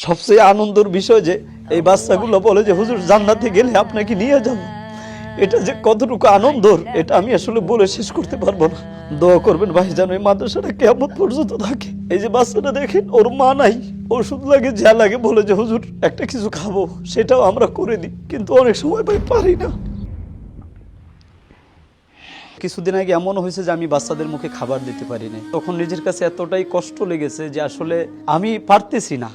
সবচেয়ে আনন্দের বিষয় যে এই বাচ্চাগুলো বলে যে হুজুর জান্নাতে গেলে আপনাকে নিয়ে যাব। এটা যে কতটুকু আনন্দর এটা আমি আসলে বলে শেষ করতে পারবো না। দোয়া করবেন ভাই যেন এই মাদ্রাসাটা কিয়ামত পর্যন্ত থাকে। এই যে বাচ্চাটা দেখেন, ওর মা নাই, ওষুধ লাগে যা লাগে বলে যে হুজুর একটা কিছু খাবো, সেটাও আমরা করে দিই, কিন্তু অনেক সময় ভাই পারি না। কিছুদিন আগে এমন হয়েছে যে আমি বাচ্চাদের মুখে খাবার দিতে পারি না, তখন নিজের কাছে এতটাই কষ্ট লেগেছে যে আসলে আমি পারতেছি না।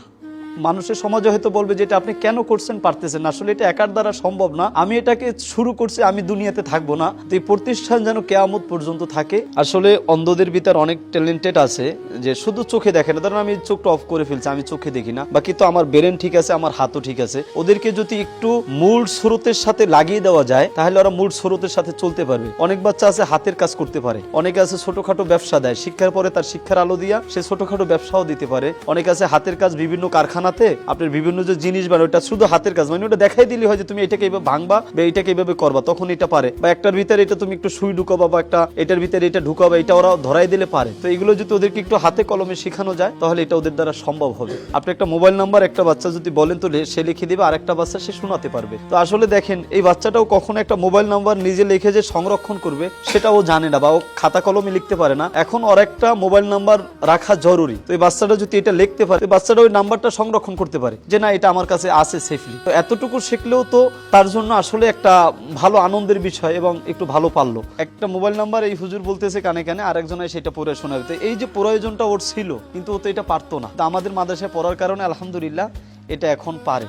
মানুষের সমাজে হয়তো বলবে যে এটা আপনি কেন করছেন, পারতেছেন না, আসলে এটা একার দ্বারা সম্ভব না। আমি এটাকে শুরু করছি, আমি দুনিয়াতে থাকবো না, তো এই প্রতিষ্ঠান যেন কিয়ামত পর্যন্ত থাকে। আসলে অন্ধদের ভিতর অনেক ট্যালেন্টেড আছে যে শুধু চোখে দেখে না। ধরেন আমি চোখটা অফ করে ফেলছি, আমি চোখে দেখি না, বাকি তো আমার ব্রেন ঠিক আছে, আমার হাতও ঠিক আছে। ওদেরকে যদি একটু মূল স্রোতের সাথে লাগিয়ে দেওয়া যায় তাহলে ওরা মূল স্রোতের সাথে চলতে পারবে। অনেক বাচ্চা আছে হাতের কাজ করতে পারে, অনেকে আছে ছোটখাটো ব্যবসা দেয়, শিক্ষার পরে তার শিক্ষার আলো দিয়া সে ছোটখাটো ব্যবসাও দিতে পারে। অনেক আছে হাতের কাজ, বিভিন্ন কারখানাতে আপনার বিভিন্ন যে জিনিস বানায় ওটা শুধু হাতের কাজ, মানে ওটা দেখাই দিলে হয় যে তুমি এটাকে এইভাবে ভাঙবা বা এটাকে এইভাবে করবা, তখন এটা পারে। বা একটার ভিতরে এটা তুমি একটু সুই ঢুকাবা বা একটা এটার ভিতরে এটা ঢুকাবা, এটা ওরা ধরাই দিলে পারে। তো এগুলো যদি ওদেরকে একটু হাতে কলমে শেখানো যায় তাহলে এটা ওদের দ্বারা সম্ভব হবে। আপনি একটা মোবাইল নাম্বার একটা বাচ্চা যদি বলেন তো সে লিখে দিবে, আর একটা বাচ্চা সে শোনাতে পারবে। তো আসলে দেখেন এই বাচ্চাটাও কখনো একটা মোবাইল নাম্বার নিজে লিখে যে সংরক্ষণ করবে সেটাও জানে না, বা ও খাতা কলমে লিখতে পারে না। এখন ওর একটা মোবাইল নাম্বার রাখা জরুরি। তো এই বাচ্চাটা যদি এটা লিখতে পারে, বাচ্চাটা ওই নাম্বারটা সংরক্ষণ করতে পারে যে না এটা আমার কাছে আছে সেফলি। তো এতটুকু শিখলেও তো তার জন্য আসলে একটা ভালো আনন্দের বিষয় এবং একটু ভালো পারলো। একটা মোবাইল নাম্বার এই হুজুর বলতেছে কানে কানে, আরেকজনে সেটা পড়ে শোনাবে। তো এই যে প্রয়োজনটা ওর ছিল, কিন্তু ও তো এটা পারতো না। তো আমাদের মাদ্রাসায় পড়ার কারণে আলহামদুলিল্লাহ এটা এখন পারে।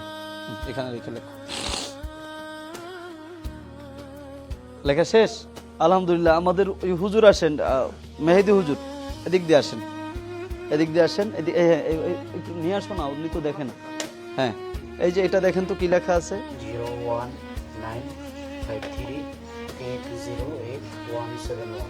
এখানে রেখে লেখো, লেখা শেষ আলহামদুলিল্লাহ। আমাদের ওই হুজুর আসেন, মেহেদি হুজুর, এদিক দিয়ে আসেন, এদিক দিয়ে আসেন, একটু নিয়ে আসো না, উনি তো দেখেন। হ্যাঁ, এই যে এটা দেখেন তো কি লেখা আছে, 01953080171।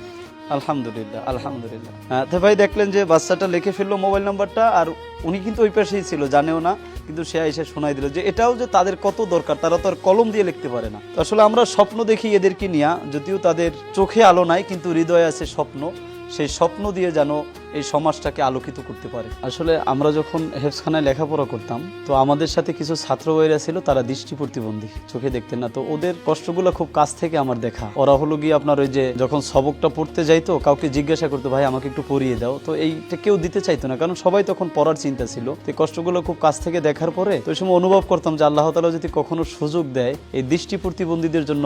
আলহামদুলিল্লাহ আলহামদুলিল্লাহ। তো ভাই দেখলেন যে বাচ্চাটা লিখে ফেললো মোবাইল নাম্বারটা, আর উনি কিন্তু ওই পাশেই ছিল, জানেও না, কিন্তু সে এসে শোনাই দিল যে এটাও যে তাদের কত দরকার, তারা তো আর কলম দিয়ে লিখতে পারে না। তো আসলে আমরা স্বপ্ন দেখি এদেরকে নিয়ে, যদিও তাদের চোখে আলো নাই কিন্তু হৃদয়ে আছে স্বপ্ন। সেই স্বপ্ন দিয়ে যেন এই সমাজটাকে আলোকিত করতে পারে। আসলে আমরা যখন হেফজখানায় লেখাপড়া করতাম, তো আমাদের সাথে কিছু ছাত্র ভাইরা ছিল, তারা দৃষ্টি প্রতিবন্ধী, চোখে দেখতেন না। তো ওদের কষ্টগুলো খুব কাছ থেকে আমার দেখা। ওরা হলো গিয়ে আপনার ওই যে যখন সবকটা পড়তে যাইতো, কাউকে জিজ্ঞাসা করতো ভাই আমাকে একটু পড়িয়ে দাও, তো এইটা কেউ দিতে চাইতো না, কারণ সবাই তখন পড়ার চিন্তা ছিল। তো কষ্টগুলো খুব কাছ থেকে দেখার পরে তো ওই সময় অনুভব করতাম যে আল্লাহ তাআলা যদি কখনো সুযোগ দেয় এই দৃষ্টি প্রতিবন্ধীদের জন্য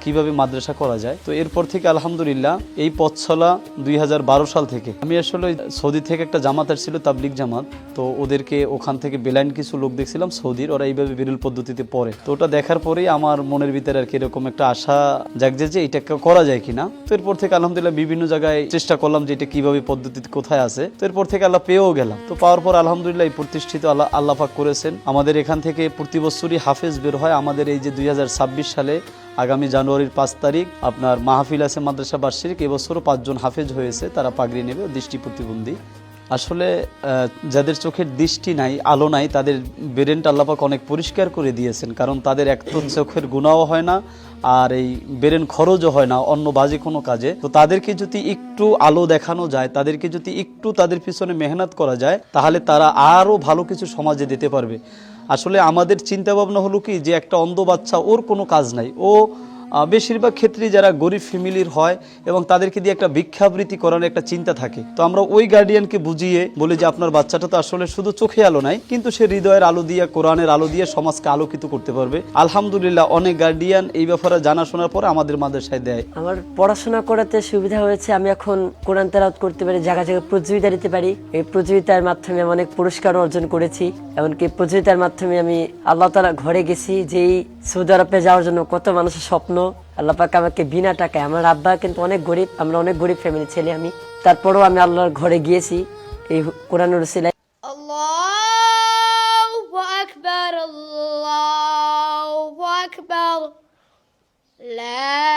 কিভাবে মাদ্রাসা করা যায়। তো এরপর থেকে আলহামদুলিল্লাহ এই পথ চলা 2012 সাল থেকে। আমি আসলে সৌদি থেকে একটা জামাত আসছিল, তাবলিগ জামাত, তো ওদেরকে ওখান থেকে বেলাইন কিছু লোক দেখছিলাম সৌদির, ওরা এইভাবে বিরল পদ্ধতিতে পড়ে। তো ওটা দেখার পরেই আমার মনের ভিতরে আর কি এরকম একটা আশা জাগছে যে এটা করা যায় কিনা। তো এরপর থেকে আলহামদুলিল্লাহ বিভিন্ন জায়গায় চেষ্টা করলাম যে এটা কিভাবে পদ্ধতিতে কোথায় আছে। তো এরপর থেকে আল্লাহ পেয়েও গেলাম। তো পাওয়ার পর আলহামদুলিল্লাহ এই প্রতিষ্ঠিত আল্লাহ পাক করেছেন। আমাদের এখান থেকে প্রতি বছরই হাফেজ বের হয়। আমাদের এই যে 2026 সালে আগামী জানুয়ারির 5 তারিখ আপনার মাহফিল আছে মাদ্রাসা বার্ষিক, এবছরও 5 জন হাফেজ হয়েছে, তারা পাগড়ি নেবে, দৃষ্টি প্রতিবন্ধী। আসলে যাদের চোখের দৃষ্টি নাই, আলো নাই, তাদের ব্রেনটা আল্লাহ পাক অনেক পরিষ্কার করে দিয়েছেন, কারণ তাদের এক তো চোখের গুণাও হয় না, আর এই ব্রেন খরচও হয় না অন্য বাজে কোনো কাজে। তো তাদেরকে যদি একটু আলো দেখানো যায়, তাদেরকে যদি একটু তাদের পিছনে মেহনত করা যায়, তাহলে তারা আরও ভালো কিছু সমাজে দিতে পারবে। আসলে আমাদের চিন্তা ভাবনা হলো কি যে একটা অন্ধ বাচ্চা, ওর কোনো কাজ নাই, ও বেশিরভাগ ক্ষেত্রে যারা গরিব ফ্যামিলির হয় এবং তাদেরকে দিয়ে একটা ভিক্ষাবৃত্তি করানোর একটা চিন্তা থাকে। তো আমরা ওই গার্ডিয়ানকে বুঝিয়ে বলি যে আপনার বাচ্চাটা তো আসলে শুধু চোখে আলো নাই, কিন্তু সে হৃদয়ের আলো দিয়ে, কোরআনের আলো দিয়ে সমাজকে আলোকিত করতে পারবে। আলহামদুলিল্লাহ অনেক গার্ডিয়ান এই ব্যাপারে জানা শোনার পর আমাদের মাদ্রাসায় দেয়। আমার পড়াশোনা করাতে সুবিধা হয়েছে, আমি এখন কোরআন তেলাওয়াত করতে পারি, জায়গা জায়গায় প্রতিযোগিতা দিতে পারি। এই প্রতিযোগিতার মাধ্যমে আমি অনেক পুরস্কার অর্জন করেছি। এমনকি প্রতিযোগিতার মাধ্যমে আমি আল্লাহ তাআলা ঘরে গেছি, যেই সৌদি আরবে যাওয়ার জন্য কত মানুষের স্বপ্ন। আল্লাহ পাক আমাকে বিনা টাকায়, আমার আব্বা কিন্তু অনেক গরিব, আমরা অনেক গরিব ফ্যামিলি ছেলে আমি, তারপরেও আমি আল্লাহর ঘরে গিয়েছি এই কোরআনের উসিলায়। আল্লাহু আকবার, আল্লাহু আকবার, লা